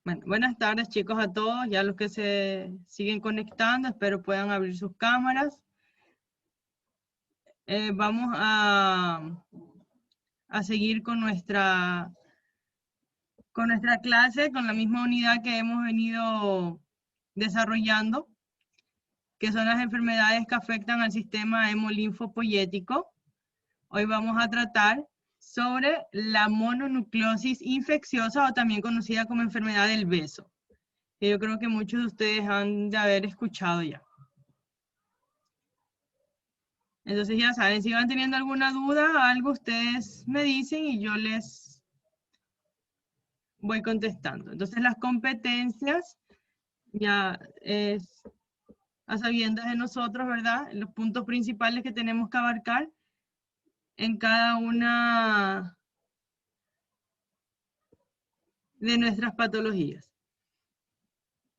Bueno, buenas tardes chicos a todos, ya los que se siguen conectando, espero puedan abrir sus cámaras. Vamos a seguir con nuestra clase, con la misma unidad que hemos venido desarrollando, que son las enfermedades que afectan al sistema hemolinfopoyético. Hoy vamos a tratar sobre la mononucleosis infecciosa o también conocida como enfermedad del beso, que yo creo que muchos de ustedes han de haber escuchado ya. Entonces ya saben, si van teniendo alguna duda, algo ustedes me dicen y yo les voy contestando. Entonces las competencias ya es a sabiendas de nosotros, ¿verdad? Los puntos principales que tenemos que abarcar en cada una de nuestras patologías.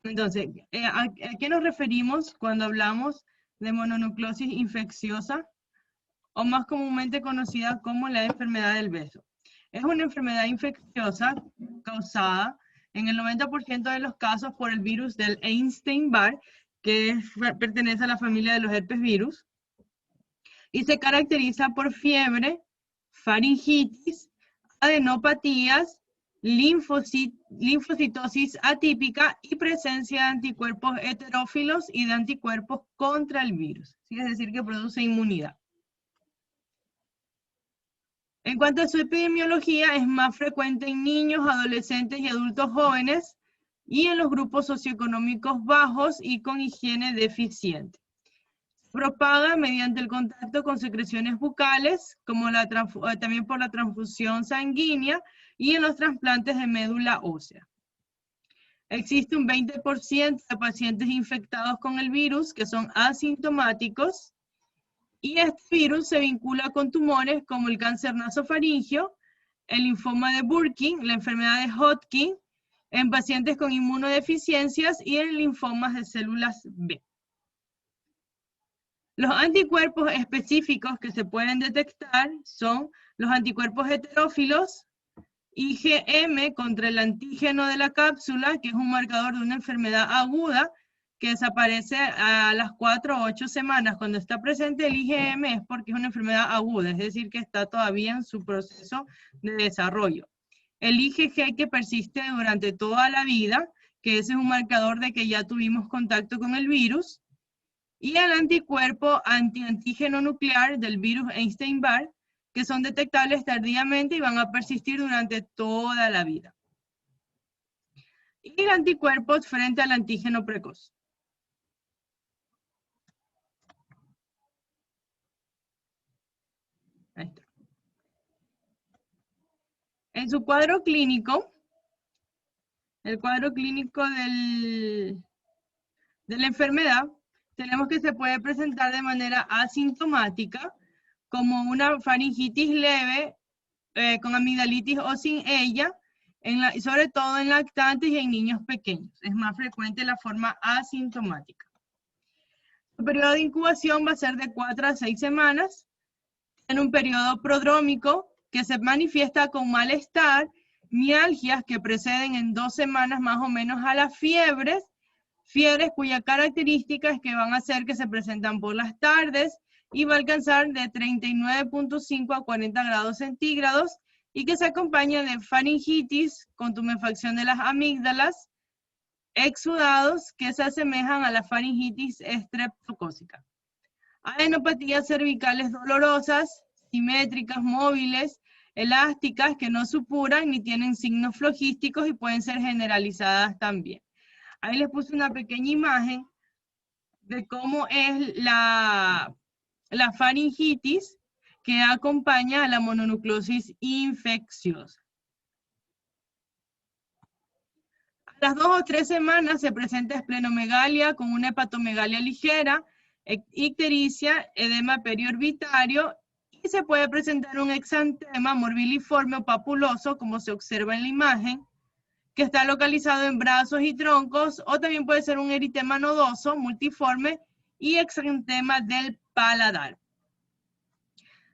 Entonces, ¿a qué nos referimos cuando hablamos de mononucleosis infecciosa o más comúnmente conocida como la enfermedad del beso? Es una enfermedad infecciosa causada en el 90% de los casos por el virus del Epstein-Barr, que pertenece a la familia de los herpes virus, y se caracteriza por fiebre, faringitis, adenopatías, linfocitosis atípica y presencia de anticuerpos heterófilos y de anticuerpos contra el virus. ¿Sí? Es decir, que produce inmunidad. En cuanto a su epidemiología, es más frecuente en niños, adolescentes y adultos jóvenes y en los grupos socioeconómicos bajos y con higiene deficiente. Se propaga mediante el contacto con secreciones bucales, como también por la transfusión sanguínea y en los trasplantes de médula ósea. Existe un 20% de pacientes infectados con el virus que son asintomáticos, y este virus se vincula con tumores como el cáncer nasofaringio, el linfoma de Burkitt, la enfermedad de Hodgkin, en pacientes con inmunodeficiencias y en linfomas de células B. Los anticuerpos específicos que se pueden detectar son los anticuerpos heterófilos, IgM contra el antígeno de la cápsula, que es un marcador de una enfermedad aguda, que desaparece a las 4 o 8 semanas. Cuando está presente el IgM es porque es una enfermedad aguda, es decir, que está todavía en su proceso de desarrollo. El IgG que persiste durante toda la vida, que ese es un marcador de que ya tuvimos contacto con el virus, y el anticuerpo antiantígeno nuclear del virus Epstein-Barr, que son detectables tardíamente y van a persistir durante toda la vida. Y anticuerpos frente al antígeno precoz. Ahí está. En su cuadro clínico, el cuadro clínico de la enfermedad, tenemos que se puede presentar de manera asintomática, como una faringitis leve, con amigdalitis o sin ella, sobre todo en lactantes y en niños pequeños. Es más frecuente la forma asintomática. El periodo de incubación va a ser de 4 a 6 semanas. En un periodo prodrómico que se manifiesta con malestar, mialgias que preceden en 2 semanas más o menos a las fiebres cuya característica es que van a ser que se presentan por las tardes y va a alcanzar de 39.5 a 40 grados centígrados y que se acompaña de faringitis con tumefacción de las amígdalas, exudados que se asemejan a la faringitis estreptocócica. Adenopatías cervicales dolorosas, simétricas, móviles, elásticas, que no supuran ni tienen signos flogísticos y pueden ser generalizadas también. Ahí les puse una pequeña imagen de cómo es la faringitis que acompaña a la mononucleosis infecciosa. A las 2 o 3 semanas se presenta esplenomegalia con una hepatomegalia ligera, ictericia, edema periorbitario y se puede presentar un exantema morbiliforme o papuloso, como se observa en la imagen, que está localizado en brazos y troncos, o también puede ser un eritema nodoso, multiforme y exantema del paladar.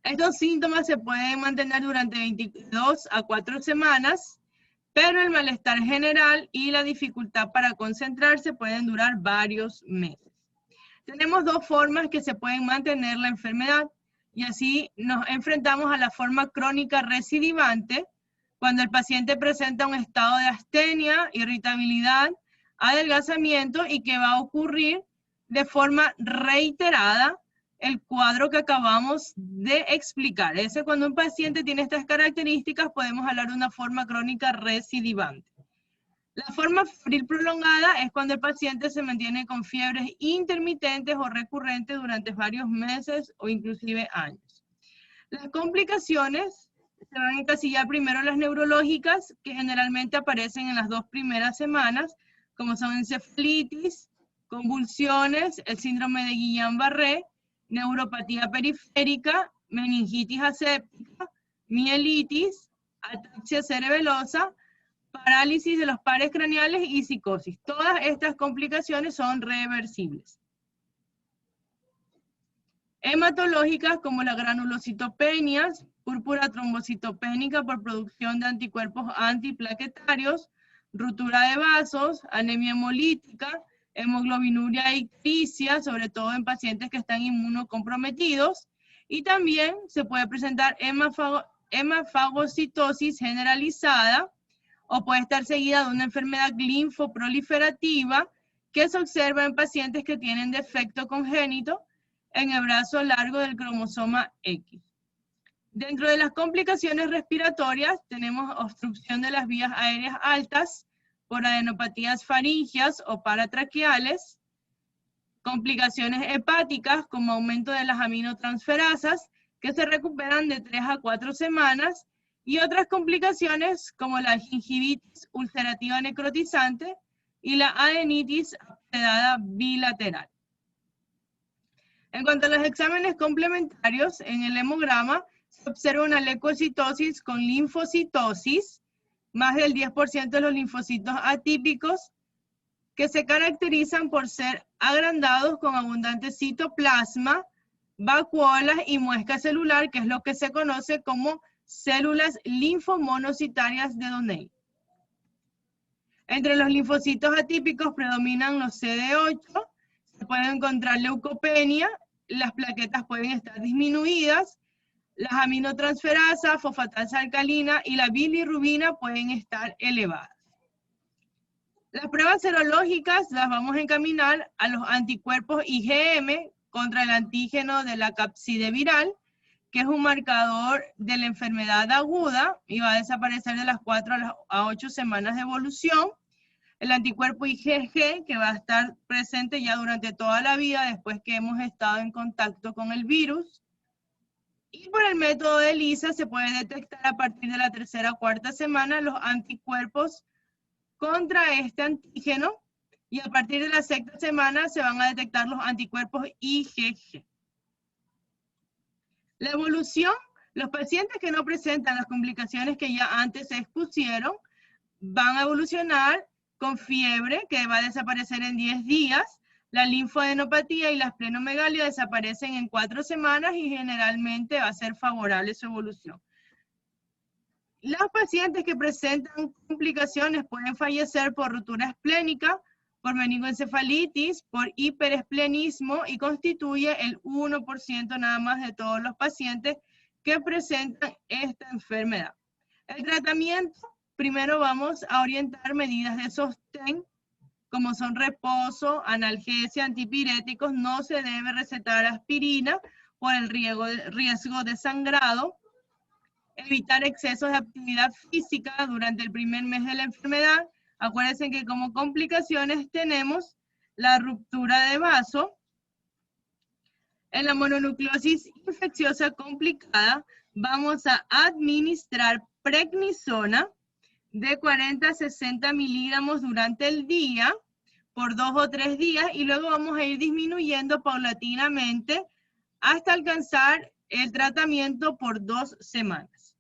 Estos síntomas se pueden mantener durante 22 a 4 semanas pero el malestar general y la dificultad para concentrarse pueden durar varios meses. Tenemos dos formas que se pueden mantener la enfermedad, y así nos enfrentamos a la forma crónica recidivante, cuando el paciente presenta un estado de astenia, irritabilidad, adelgazamiento y que va a ocurrir de forma reiterada el cuadro que acabamos de explicar. Cuando un paciente tiene estas características, podemos hablar de una forma crónica recidivante. La forma febril prolongada es cuando el paciente se mantiene con fiebres intermitentes o recurrentes durante varios meses o inclusive años. Las complicaciones se van a encasillar primero las neurológicas, que generalmente aparecen en las 2 primeras semanas, como son encefalitis, convulsiones, el síndrome de Guillain-Barré, neuropatía periférica, meningitis aséptica, mielitis, ataxia cerebelosa, parálisis de los pares craneales y psicosis. Todas estas complicaciones son reversibles. Hematológicas como la granulocitopenias, púrpura trombocitopénica por producción de anticuerpos antiplaquetarios, ruptura de vasos, anemia hemolítica, hemoglobinuria y ictericia, sobre todo en pacientes que están inmunocomprometidos, y también se puede presentar hemafagocitosis generalizada, o puede estar seguida de una enfermedad linfoproliferativa que se observa en pacientes que tienen defecto congénito en el brazo largo del cromosoma X. Dentro de las complicaciones respiratorias tenemos obstrucción de las vías aéreas altas por adenopatías faringias o paratraqueales, complicaciones hepáticas como aumento de las aminotransferasas que se recuperan de 3 a 4 semanas, y otras complicaciones como la gingivitis ulcerativa necrotizante y la adenitis sedada bilateral. En cuanto a los exámenes complementarios, en el hemograma se observa una leucocitosis con linfocitosis, más del 10% de los linfocitos atípicos, que se caracterizan por ser agrandados con abundante citoplasma, vacuolas y muesca celular, que es lo que se conoce como células linfomonocitarias de Donnay. Entre los linfocitos atípicos predominan los CD8, se puede encontrar leucopenia, las plaquetas pueden estar disminuidas, las aminotransferasas, fosfatasa alcalina y la bilirrubina pueden estar elevadas. Las pruebas serológicas las vamos a encaminar a los anticuerpos IgM contra el antígeno de la cápside viral, que es un marcador de la enfermedad aguda y va a desaparecer de las 4 a 8 semanas de evolución. El anticuerpo IgG, que va a estar presente ya durante toda la vida después que hemos estado en contacto con el virus. Y por el método de ELISA se puede detectar a partir de la 3ª o 4ª semana los anticuerpos contra este antígeno, y a partir de la 6ª semana se van a detectar los anticuerpos IgG. La evolución, los pacientes que no presentan las complicaciones que ya antes se expusieron, van a evolucionar con fiebre, que va a desaparecer en 10 días, la linfoadenopatía y la esplenomegalia desaparecen en 4 semanas y generalmente va a ser favorable su evolución. Los pacientes que presentan complicaciones pueden fallecer por rotura esplénica, por meningoencefalitis, por hiperesplenismo, y constituye el 1% nada más de todos los pacientes que presentan esta enfermedad. El tratamiento, primero vamos a orientar medidas de sostén, como son reposo, analgesia, antipiréticos. No se debe recetar aspirina por el riesgo de sangrado. Evitar excesos de actividad física durante el primer mes de la enfermedad. Acuérdense que como complicaciones tenemos la ruptura de vaso. En la mononucleosis infecciosa complicada vamos a administrar prednisona de 40 a 60 miligramos durante el día por 2 o 3 días, y luego vamos a ir disminuyendo paulatinamente hasta alcanzar el tratamiento por 2 semanas.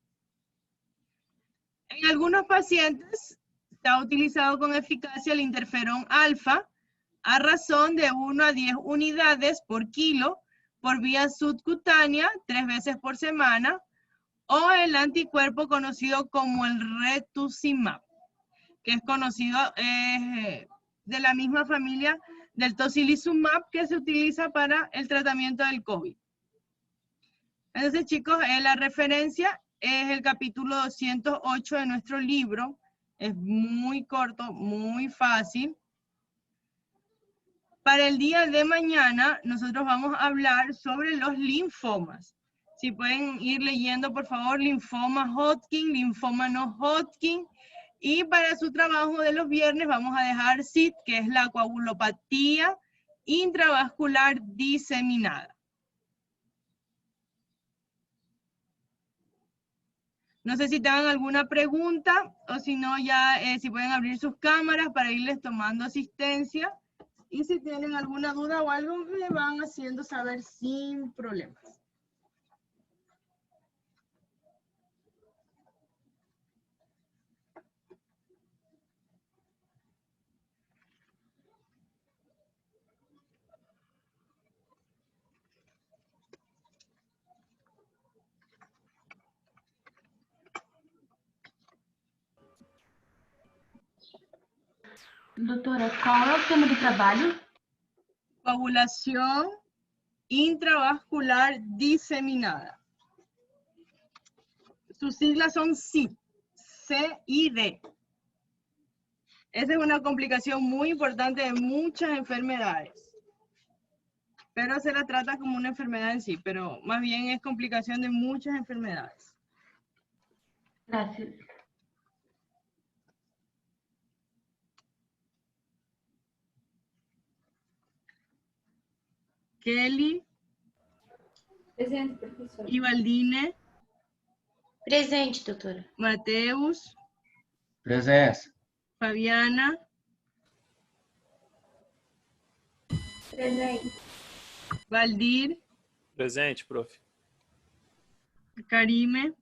En algunos pacientes se ha utilizado con eficacia el interferón alfa a razón de 1 a 10 unidades por kilo por vía subcutánea 3 veces por semana, o el anticuerpo conocido como el rituximab. que es conocido, de la misma familia del tocilizumab que se utiliza para el tratamiento del COVID. Entonces, chicos, la referencia es el capítulo 208 de nuestro libro. Es muy corto, muy fácil. Para el día de mañana, nosotros vamos a hablar sobre los linfomas. Si pueden ir leyendo, por favor, linfoma Hodgkin, linfoma no Hodgkin. Y para su trabajo de los viernes vamos a dejar SID, que es la coagulopatía intravascular diseminada. No sé si tengan alguna pregunta, o si no, ya si pueden abrir sus cámaras para irles tomando asistencia. Y si tienen alguna duda o algo, me van haciendo saber sin problemas. Doutora, qual é o tema do trabalho? Coagulación intravascular diseminada. Sus siglas son CID, C-I-D. Esa es una complicación muy importante de muchas enfermedades. Pero se la trata como una enfermedad en sí, pero más bien es complicación de muchas enfermedades. Gracias. Kelly. Presente, professora. Ivaldine. Presente, doutora. Mateus. Presença. Fabiana. Presente. Valdir. Presente, prof. Karime.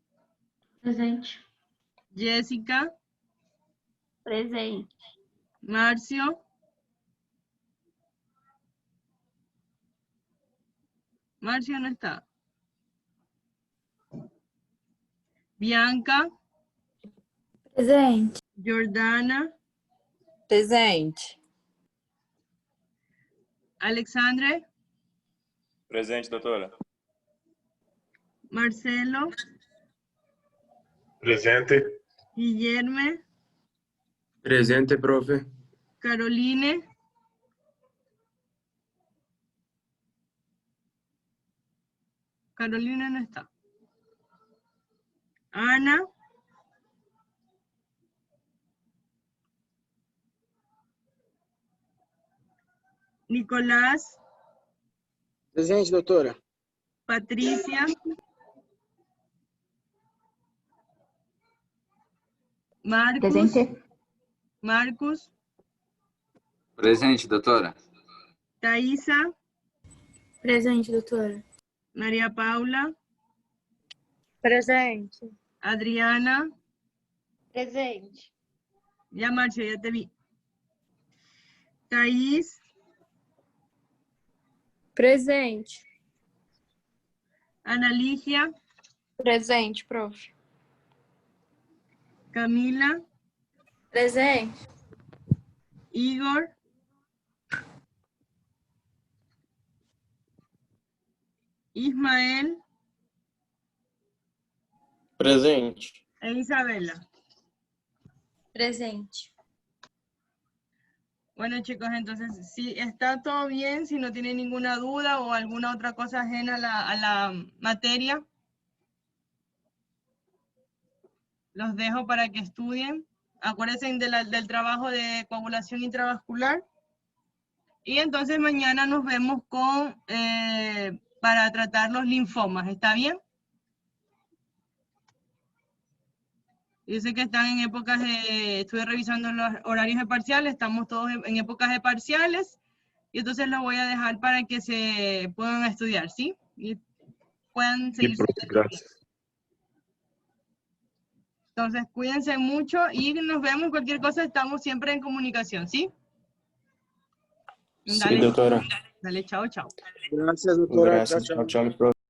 Presente. Jéssica. Presente. Márcio. Márcio no está. Bianca. Presente. Jordana. Presente. Alexandre. Presente, doutora. Marcelo. Presente. Guilherme. Presente, prof. Caroline. Carolina no está. Ana. Nicolás. Presente, doutora. Patricia. Marcos. Presente. Marcos. Presente, doutora. Thaisa. Presente, doutora. Maria Paula. Presente. Adriana. Presente. Ya, Marcia, ya te vi. Thaís. Presente. Ana Lígia. Presente, prof. Camila. Presente. Igor. Ismael. Presente. E Isabela. Presente. Bueno, chicos, entonces, si está todo bien, si no tienen ninguna duda o alguna otra cosa ajena a la materia, los dejo para que estudien. Acuérdense del trabajo de coagulación intravascular. Y entonces mañana nos vemos para tratar los linfomas. ¿Está bien? Yo sé que están en épocas estuve revisando los horarios de parciales, estamos todos en épocas de parciales, y entonces los voy a dejar para que se puedan estudiar, ¿sí? Y puedan seguir. Sí, profe, gracias. Entonces, cuídense mucho y nos vemos. Cualquier cosa, estamos siempre en comunicación, ¿sí? Sí, doutora. Dale, chao, chao. Gracias, doutora. Graças. Tchau, tchau. Tchau, tchau, prof.